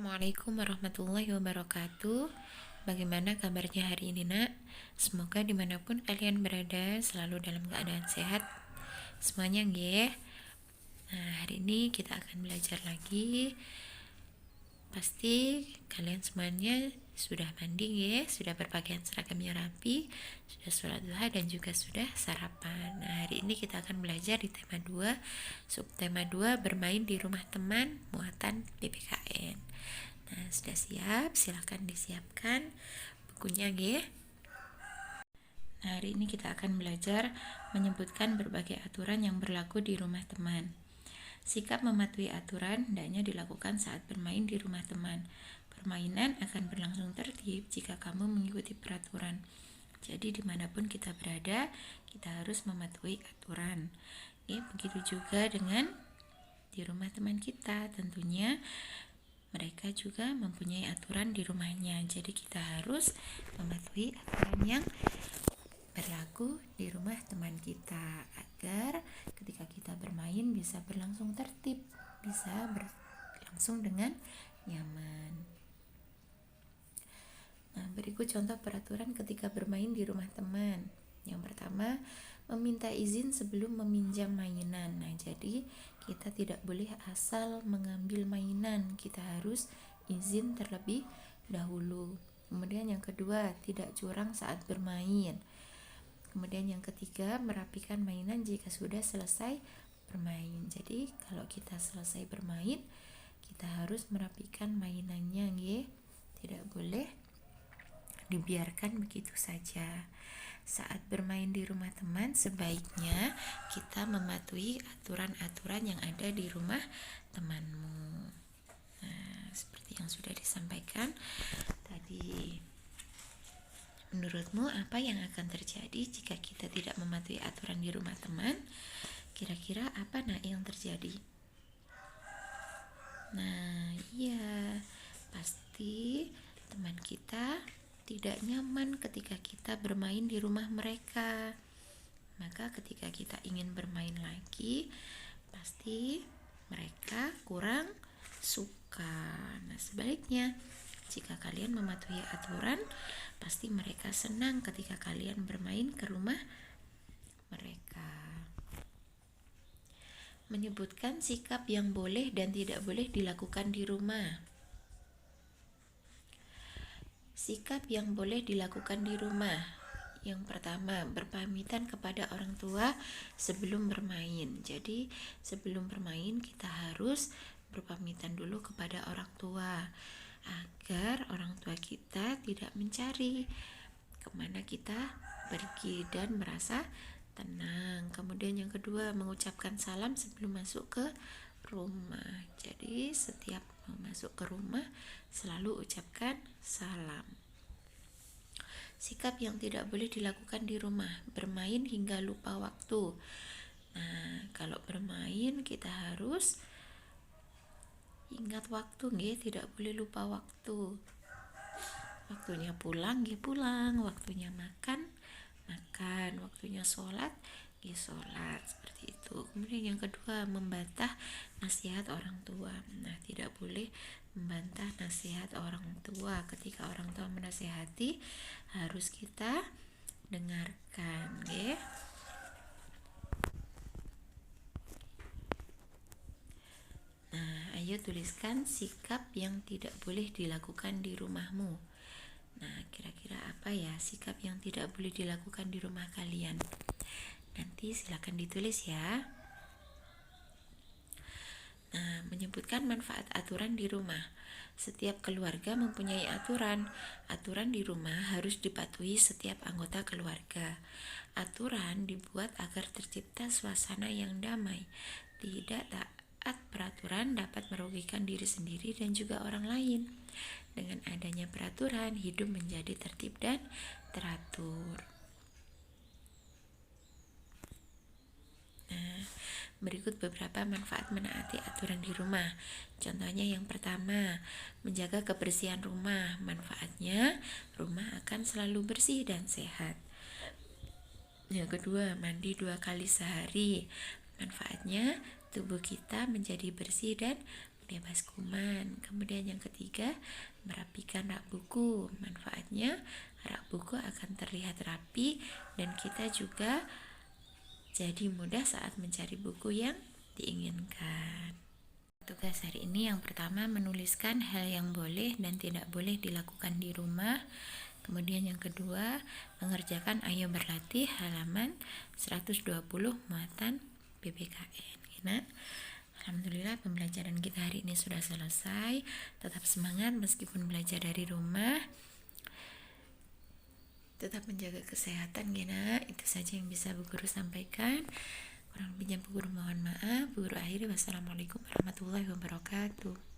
Assalamualaikum warahmatullahi wabarakatuh. Bagaimana kabarnya hari ini, nak? Semoga dimanapun kalian berada selalu dalam keadaan sehat semuanya, nggih. Nah, hari ini kita akan belajar lagi. Pasti kalian semuanya sudah mandi, ya, sudah berpakaian seragamnya rapi, sudah sholat duha dan juga sudah sarapan. Nah, hari ini kita akan belajar di tema 2, subtema 2, bermain di rumah teman, muatan PPKN. Nah, sudah siap? Silahkan disiapkan bukunya, nggih. Nah, hari ini kita akan belajar menyebutkan berbagai aturan yang berlaku di rumah teman. Sikap mematuhi aturan hendaknya dilakukan saat bermain di rumah teman. Permainan akan berlangsung tertib jika kamu mengikuti peraturan. Jadi dimanapun kita berada, kita harus mematuhi aturan. Begitu juga dengan di rumah teman kita, tentunya mereka juga mempunyai aturan di rumahnya. Jadi kita harus mematuhi aturan yang berlaku di rumah teman kita agar ketika kita bermain bisa berlangsung tertib, bisa berlangsung dengan nyaman. Nah, berikut contoh peraturan ketika bermain di rumah teman. Yang pertama, meminta izin sebelum meminjam mainan. Nah, jadi kita tidak boleh asal mengambil mainan, kita harus izin terlebih dahulu. Kemudian yang kedua, tidak curang saat bermain. Kemudian yang ketiga, merapikan mainan jika sudah selesai bermain. Jadi kalau kita selesai bermain, kita harus merapikan mainannya, nggih. Tidak boleh dibiarkan begitu saja. Saat bermain di rumah teman, sebaiknya kita mematuhi aturan-aturan yang ada di rumah temanmu. Nah, seperti yang sudah disampaikan tadi. Menurutmu apa yang akan terjadi jika kita tidak mematuhi aturan di rumah teman? Kira-kira apa yang terjadi? Nah, iya, pasti teman kita tidak nyaman ketika kita bermain di rumah mereka. Maka ketika kita ingin bermain lagi, pasti mereka kurang suka. Nah, sebaliknya, jika kalian mematuhi aturan, pasti mereka senang ketika kalian bermain ke rumah mereka. Menyebutkan sikap yang boleh dan tidak boleh dilakukan di rumah. Sikap yang boleh dilakukan di rumah. Yang pertama, berpamitan kepada orang tua sebelum bermain. Jadi, sebelum bermain kita harus berpamitan dulu kepada orang tua agar orang tua kita tidak mencari kemana kita pergi dan merasa tenang. Kemudian yang kedua, mengucapkan salam sebelum masuk ke rumah. Jadi setiap masuk ke rumah selalu ucapkan salam. Sikap yang tidak boleh dilakukan di rumah, bermain hingga lupa waktu. Nah, kalau bermain kita harus ingat waktu, nggih, tidak boleh lupa waktu. Waktunya pulang, nggih pulang, waktunya makan, makan, waktunya sholat, nggih sholat, seperti itu. Kemudian yang kedua, membantah nasihat orang tua. Nah, tidak boleh membantah nasihat orang tua. Ketika orang tua menasihati, harus kita dengarkan, nggih. Nah, ayo tuliskan sikap yang tidak boleh dilakukan di rumahmu. Nah, kira-kira apa ya sikap yang tidak boleh dilakukan di rumah kalian? Nanti silakan ditulis ya. Nah, menyebutkan manfaat aturan di rumah. Setiap keluarga mempunyai aturan. Aturan di rumah harus dipatuhi setiap anggota keluarga. Aturan dibuat agar tercipta suasana yang damai. Tidak taat peraturan dapat merugikan diri sendiri dan juga orang lain. Dengan adanya peraturan, hidup menjadi tertib dan teratur. Nah, berikut beberapa manfaat menaati aturan di rumah. Contohnya yang pertama, menjaga kebersihan rumah. Manfaatnya, rumah akan selalu bersih dan sehat. Yang kedua, mandi 2 kali sehari. Manfaatnya, tubuh kita menjadi bersih dan bebas kuman. Kemudian yang ketiga, merapikan rak buku. Manfaatnya, rak buku akan terlihat rapi dan kita juga jadi mudah saat mencari buku yang diinginkan. Tugas hari ini yang pertama, menuliskan hal yang boleh dan tidak boleh dilakukan di rumah. Kemudian yang kedua, mengerjakan Ayo Berlatih halaman 120 muatan PPKN. Nah, alhamdulillah pembelajaran kita hari ini sudah selesai. Tetap semangat meskipun belajar dari rumah. Tetap menjaga kesehatan, Gina. Itu saja yang bisa Bu Guru sampaikan. Kurang lebihnya Bu Guru mohon maaf. Bu Guru akhiri, wassalamualaikum warahmatullahi wabarakatuh.